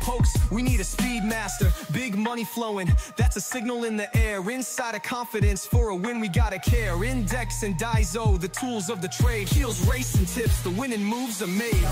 hoax, we need a speed master. Big money flowing, that's a signal in the air. Inside of confidence, for a win we gotta care. Index and Daiso, the tools of the trade. Heels, racing tips, the winning moves are made.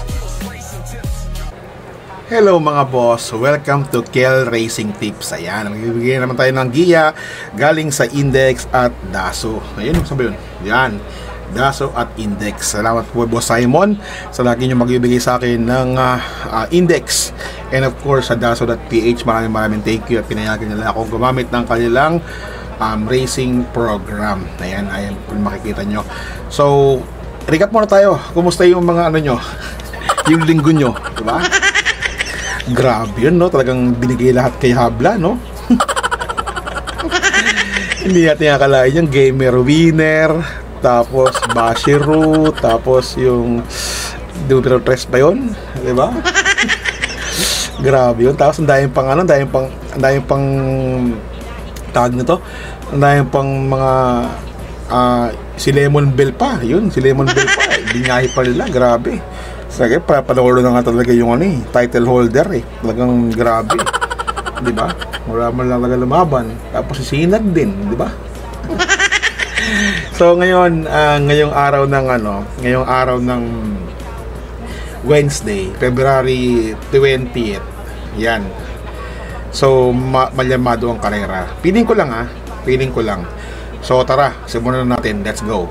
Heels, racing tips. Hello mga boss, welcome to Kel Racing Tips. Ayan, magbibigay naman tayo ng giya galing sa Index at Daso. Ayun, sabi yun, yan, Daso at Index. Salamat po Boss Simon sa lagi nyo magbibigay sa akin ng Index. And of course sa Daso.ph, maraming thank you at pinayagan nila ako gumamit ng kanilang racing program. Ayan, kung makikita nyo. So, recap muna tayo. Kumusta yung mga ano nyo? Yung linggo nyo, diba? Grabe yun, no? Talagang binigay lahat kay Habla, no? Hindi natin akalain yung gamer winner, tapos Bashiru, tapos yung Dupero 3 ba yun? Diba? Grabe yun. Tapos ang dahil pang ano, ang dahil pang tag nito, ang dahil pang mga si Lemon Bell pa, yun, si Lemon Bell pa, binyahe pa nila, grabe. Sige, panalo na nga talaga yung title holder talagang grabe. Di ba? Wala man lang talaga lumaban. Tapos si Sinag din, di ba? So ngayon, ngayong araw ng Wednesday, February 20th. Yan. So malyamado ang karera. Piling ko lang. So tara, simulan na natin. Let's go.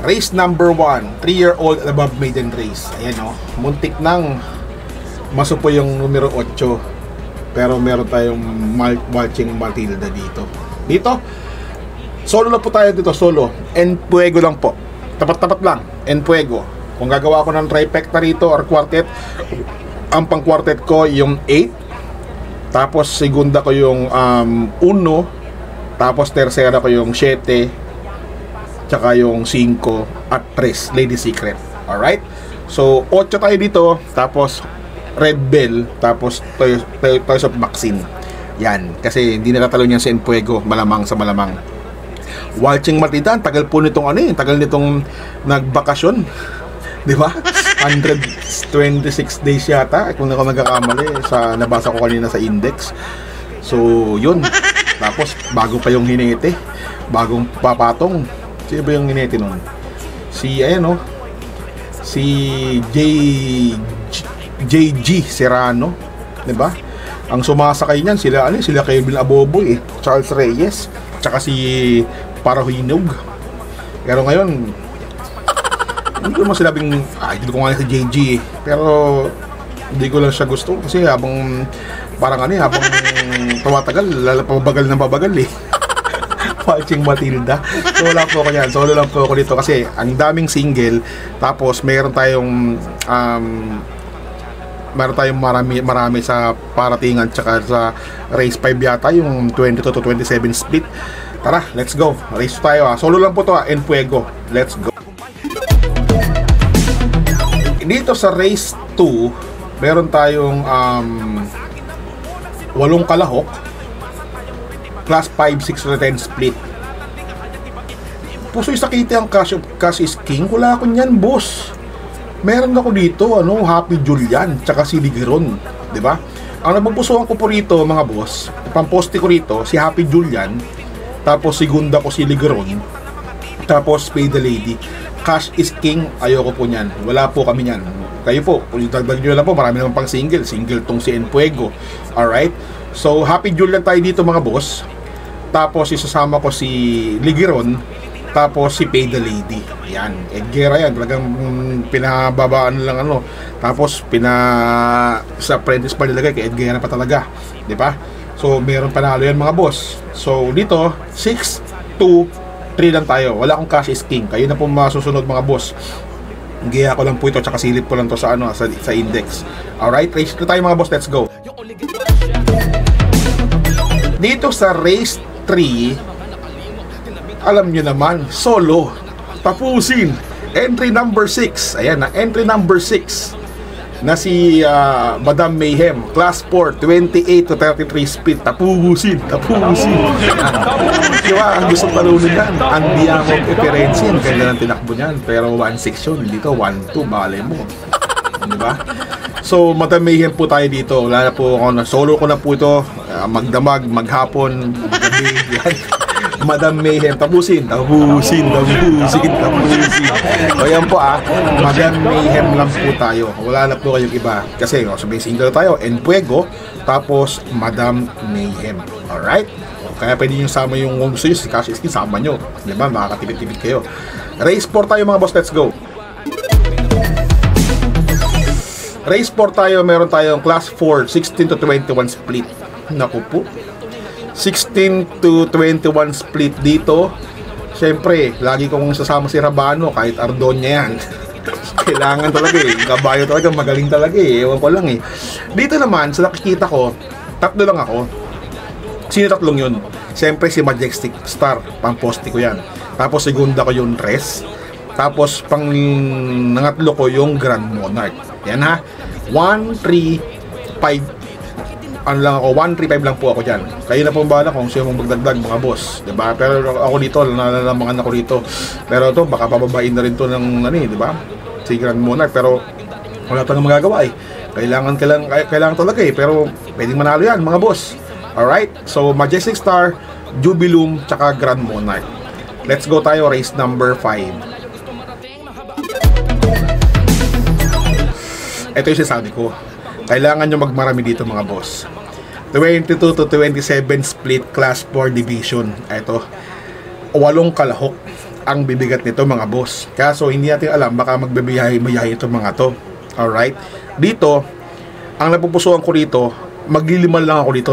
Race number 1, 3-year-old and above maiden race. Ayan muntik nang masupo yung numero 8. Pero meron tayong Walching Matilda dito. Solo lang po tayo dito, solo. Enfuego lang po. Tapat-tapat lang, Enfuego. Kung gagawa ko ng trifecta rito or quartet, ang pang quartet ko yung 8. Tapos segunda ko yung 1. Tapos tercera ko yung 7. Tsaka yung 5 at 3, Lady Secret. Alright? So, 8 tayo dito. Tapos, Red Bell. Tapos, Toys of Maxine. Yan. Kasi hindi nakatalo niyan sa Enfuego. Malamang sa malamang. Walching Matilda. Tagal po nitong tagal nitong nagbakasyon. Di ba? 126 days yata. Kung ako nagkakamali sa nabasa ko kanina sa Index. So, yun. Tapos, bago pa yung hinete. Bagong papatong. Sino ba yung hinete nun? Si JG Serrano, 'di ba? Ang sumasakay niyan sila Kevin Aboboy, Charles Reyes, tsaka si Parahinog. Pero ngayon hindi ko masabing hindi ko nga si JG pero hindi ko lang siya gusto kasi habang tumatagal pabagal ng pabagal Walching Matilda. Solo lang po ako dito kasi ang daming single. Tapos meron tayong marami sa paratingan tsaka sa race 5 yata yung 22 to 27 split. Tara, let's go. Race tayo Solo lang po to Enfuego. Let's go. Dito sa race 2 meron tayong 8 kalahok. Class 5, 6 to 10 split. Puso'y sakiti ang cash is king. Wala ako niyan, boss. Meron ako dito, Happy Julian, tsaka si Ligeron. Diba? Ang nabupusuhan ko po rito, mga boss, pamposte ko rito, si Happy Julian, tapos segunda ko si Ligeron, tapos Pay the Lady. Cash is king, ayoko po niyan. Wala po kami niyan. Kayo po, kung dagdag nyo lang po, marami naman pang single tong si Enfuego. Alright? So, Happy Julian tayo dito, mga boss. Tapos, isasama ko si Ligeron. Tapos, si Pay the Lady. Yan. Edgera yan. Talagang pinababaan lang Tapos, sa apprentice pa nilagay kay Edgera pa talaga. Diba? So, meron panalo yan, mga boss. So, dito, 6, 2, 3 lang tayo. Wala akong cash is king. Kayo na po masusunod, mga boss. Giya ko lang po ito. Tsaka silip ko lang to sa Index. Alright? Race na tayo, mga boss. Let's go. Dito sa race 3, alam nyo naman, solo, tapusin, entry number 6, ayan na, entry number 6, na si Madam Mayhem, Class 4, 28 to 33 speed. Tapusin. Diba, ang gusto talunin yan, ang Diamond Eperensi, ang ganda ng tinakbo niyan. Pero 1-6 yun, dito 1-2, bale mo. Diba? So, Madam Mayhem po tayo dito. Wala na po ako, solo ko na po ito. Magdamag, maghapon, magabi, yan. Madam Mayhem, tapusin. O yan po Madam Mayhem lang po tayo. Wala na po kayong iba. Kasi sabihin single tayo, En Fuego, tapos Madam Mayhem. Alright? Kaya pwede nyo sama yung gusto nyo, si Cash Skin, sama nyo. Diba? Makakatipid-tipid kayo. Race 4 tayo mga boss, let's go. Race 4 tayo, meron tayong Class 4, 16 to 21 split. Naku po. 16 to 21 split dito. Siyempre, lagi kong sasama si Rabano, kahit Ardonia yan. Kailangan talaga kabayo talaga, magaling talaga ewan ko lang Dito naman, sa nakikita ko, tatlo lang ako. Sino tatlong yun? Siyempre si Majestic Star, pang-poste ko yan. Tapos segunda ko yung Res. Tapos pang nangatlo ko yung Grand Monarch. Yan 1, 3, 5. Ano lang ako, 135 lang po ako dyan. Kayo na po bahala kung sino mong magdagdag mga boss, diba? Pero ako dito, nalalamangan ako dito. Pero ito, baka pababain na rin to ng diba? Si Grand Monarch, pero wala pa nang magagawa Kailangan talaga pero pwedeng manalo yan mga boss. Alright, so Majestic Star, Jubilum, tsaka Grand Monarch. Let's go tayo, race number 5. Ito yung sinasabi ko. Kailangan nyo magmarami dito mga boss. 22 to 27 split class 4 division. Ito, 8 kalahok ang bibigat nito mga boss. Kaso hindi natin alam, baka magbibiyahe ito mga to. Alright. Dito, ang napupusuan ko dito, maglilima lang ako dito.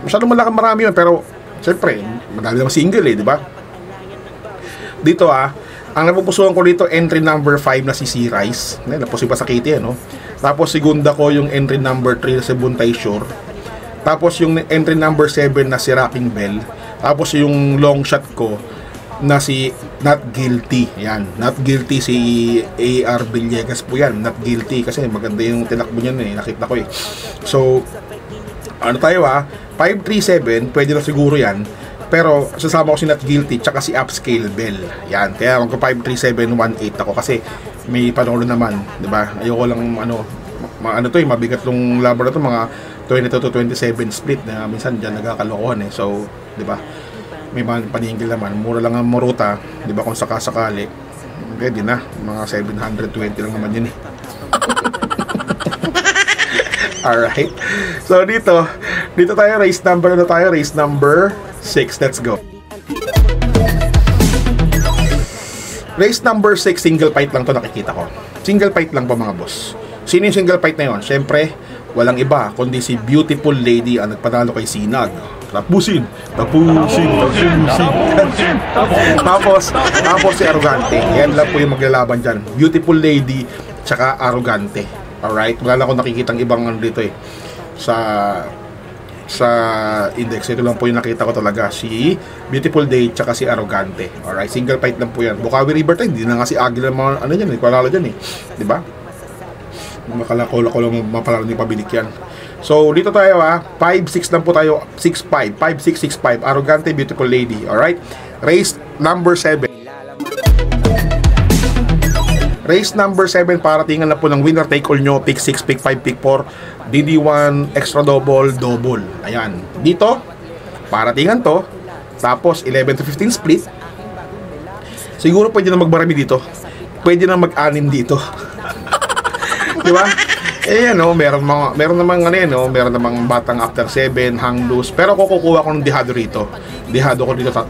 Masyadong marami yun, pero siyempre, madami naman single di ba? Dito ang napupusuan ko dito, entry number 5 na si C-Rise. Napusin pa sa Kitty Tapos segunda ko yung entry number 3 na si Buntay Shore. Tapos yung entry number 7 na si Rocking Bell. Tapos yung long shot ko na si Not Guilty. Yan, Not Guilty si AR Villegas po yan. Not Guilty kasi maganda yung tinakbo niyan nakita ko So, ano tayo 537, pwede na siguro yan. Pero sasama ko si Not Guilty tsaka si Upscale Bell. Yan, kaya magko 53718 ako kasi may panalo naman, 'di ba? Ayoko lang mabigat tong laban na to, mga 22 to 27 split na minsan diyan nagkakalokohan So, 'di ba? May mga paningil naman, mura lang ang Moruta, 'di ba, kung sakasakali. Pwede na, mga 720 lang naman 'yun Alright. So dito tayo, race number 6. Let's go. Race number 6, single fight lang to nakikita ko. Single fight lang po mga boss. Sino yung single fight na yun? Siyempre, walang iba kundi si Beautiful Lady ang nagpanalo kay Sinag. Tapusin. Tapos si Arrogante. Yan lang po yung maglalaban dyan. Beautiful Lady tsaka Arrogante. Alright? Wala lang akong nakikitang ibang dito sa index. Ito lang po yung nakita ko talaga, si Beautiful Day tsaka si Arrogante. Alright, single fight lang po yan. Bukawi River tayo, hindi na nga si Aguila mga palalo dyan diba? Makalako lang mapalalo ni pabilik yan. So dito tayo 5-6 lang po tayo. 6-5, 5-6-6-5. Arrogante, Beautiful Lady. Alright, race number 7. Race number 7, paratingan na po ng winner take all nyo. Pick 6, pick 5, pick 4, DD1, extra double. Ayan. Dito, paratingan to. Tapos 11 to 15 split. Siguro pwede na magmarami dito. Pwede na mag-anim dito. Diba? Meron namang batang after 7, hang loose. Pero kukuha ko ng dihado rito. Dihado ko dito 3.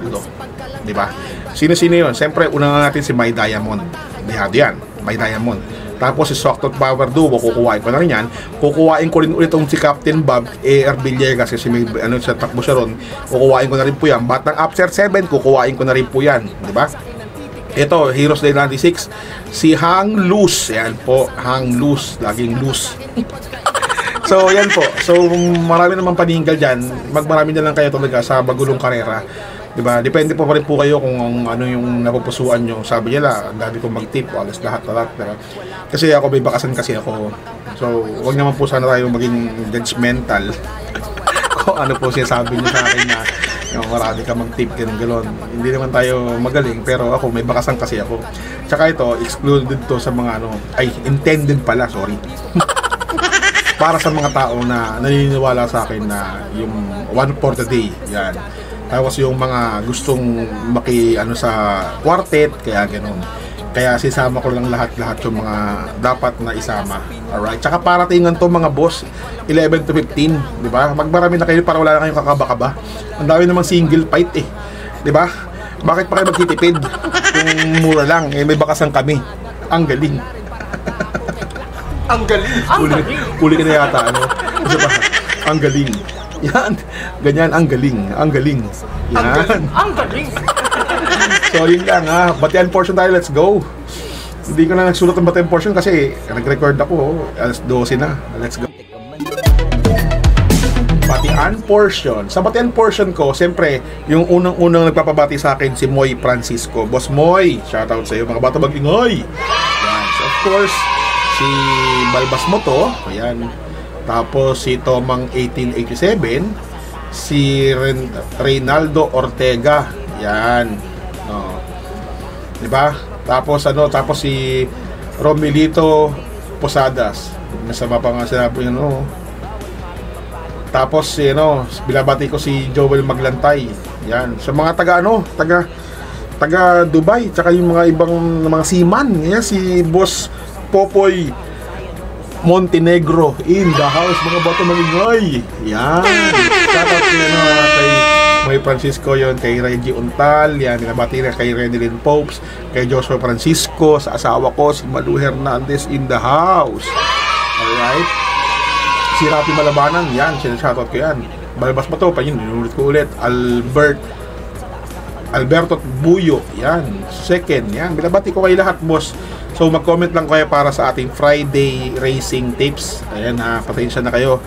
Diba? Sino-sino yun? Siyempre, una nga natin si My Diamond. Dihado yan. My Diamond. Tapos si Socktot Power Duo, kukuhain ko na rin yan. Kukuhain ko rin ulit si Captain Bob AR Villegas kasi may sa takbo siya ron. Kukuhain ko na rin po yan. Batang Upser 7, kukuhain ko na rin po yan. Diba? Ito, Heroes Day 96, si Hang Loose. Yan po, Hang Loose. Laging loose. So, yan po. So, marami namang paninggal dyan. Magmarami na lang kayo talaga sa bagulong karera. Diba? Depende po pa rin po kayo kung ano yung napupusuan nyo. Sabi nila, ang dami kong mag-tip, alas lahat. Diba? Kasi ako, may bakasan kasi ako. So, huwag naman po sana tayo maging judgmental kung ano po siya sabi niyo sa akin na yung marami ka mag-tip, ganun. Hindi naman tayo magaling, pero ako, may bakasan kasi ako. Tsaka ito, excluded to sa mga intended pala, sorry. Para sa mga tao na naniniwala sa akin na yung one for the day, yan. Tapos yung mga gustong sa quartet, kaya ganun. Kaya sisama ko lang lahat-lahat yung mga dapat na isama. Alright? Tsaka paratingan to mga boss, 11 to 15, di ba? Magmarami na kayo para wala na kayong kakaba-kaba. Ang dami namang single fight di ba? Bakit pa kayo magtitipid? Kung mura lang, may bakasan kami. Ang galing. Ang galing. Uli ka na yata, Kasi ba? Ang galing. Yan. Ganyan, ang galing. Ang galing. Yan. Ang galing. So, yun lang Batian portion tayo, let's go. Hindi ko na nagsulat ng batian portion kasi nag-record ako. Alas 12 na. Let's go. Batian portion. Sa batian portion ko, siyempre, yung unang-unang nagpapabati sa akin, si Moy Francisco. Boss Moy, shoutout sa iyo, mga bata mag-ingoy. Yan. So, of course, si Balbas Moto, ayan. Tapos si Tomang 1887, si Reynaldo Ortega, yan. Diba? Tapos si Romilito Posadas. Masama pa nga sinabi Tapos binabati ko si Joel Maglantay. Yan. Sa mga taga Dubai, tsaka yung mga ibang mga seaman, yan si Boss Popoy Montenegro in the house, mga bata maningay. Yan. Shoutout kay May Francisco yon, kay Reggie Untal, yan, binabati rin kay Renilyn Popes, kay Joshua Francisco, sa asawa ko, si Malu Hernandez in the house. Alright. Si Rapi Malabanan, yan, shoutout ko yan. Balbas ba to? Pa yun, inulit ko ulit. Alberto Buyo, yan. Second, yan. Binabati ko kay lahat, boss. So, mag-comment lang kayo para sa ating Friday racing tips. Ayan patensya na kayo.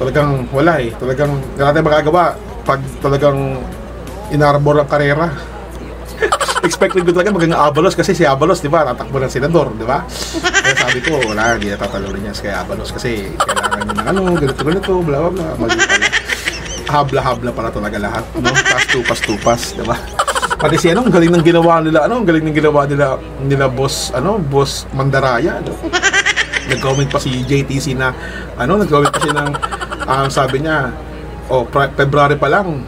Talagang wala Talagang wala tayong magagawa pag talagang inarbor ang karera. Expected ko talaga maging Abalos kasi si Abalos, di ba, tatakbo ng senador, di ba? Kaya sabi ko, wala, hindi na tatalunin niya kay Abalos kasi kailangan niya ng ganito, bla bla bla. Habla-habla para talaga lahat, Tupas-tupas, di ba? Pati si ang galing ng ginawa nila, nila boss Mandaraya, Nag-comment pa si JTC na, nag-comment pa siya ng, sabi niya, February pa lang,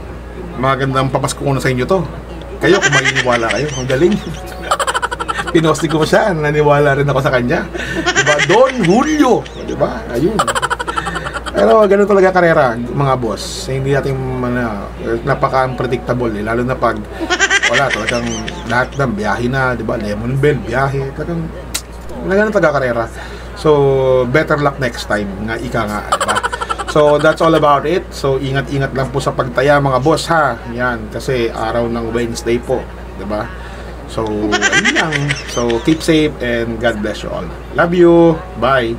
magandang papasko ko na sa inyo to. Kayo, kung maniniwala kayo, ang galing. Pinosti ko siya, naniwala rin ako sa kanya. Diba? Don Julio, diba? Ayun. Pero ganun talaga karera, mga boss. Hindi natin napaka-unpredictable lalo na pag wala, talagang lahat ng biyahe na, di ba? Lemon Bell, biyahe, talagang ganun talaga karera. So, better luck next time, nga ika nga, di ba? So, that's all about it. So, ingat-ingat lang po sa pagtaya, mga boss, ha? Yan, kasi araw ng Wednesday po, di ba? So, ayun lang. So, keep safe and God bless you all. Love you. Bye.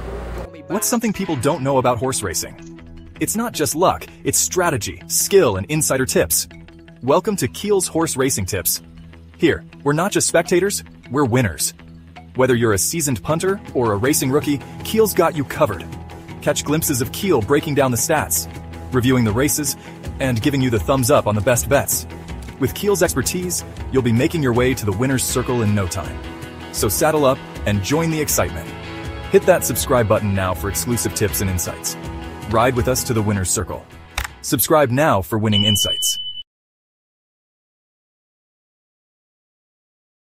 What's something people don't know about horse racing? It's not just luck, it's strategy, skill, and insider tips. Welcome to Keel's Horse Racing Tips. Here, we're not just spectators, we're winners. Whether you're a seasoned punter or a racing rookie, Keel's got you covered. Catch glimpses of Keel breaking down the stats, reviewing the races, and giving you the thumbs up on the best bets. With Keel's expertise, you'll be making your way to the winner's circle in no time. So saddle up and join the excitement. Hit that subscribe button now for exclusive tips and insights. Ride with us to the winner's circle. Subscribe now for winning insights.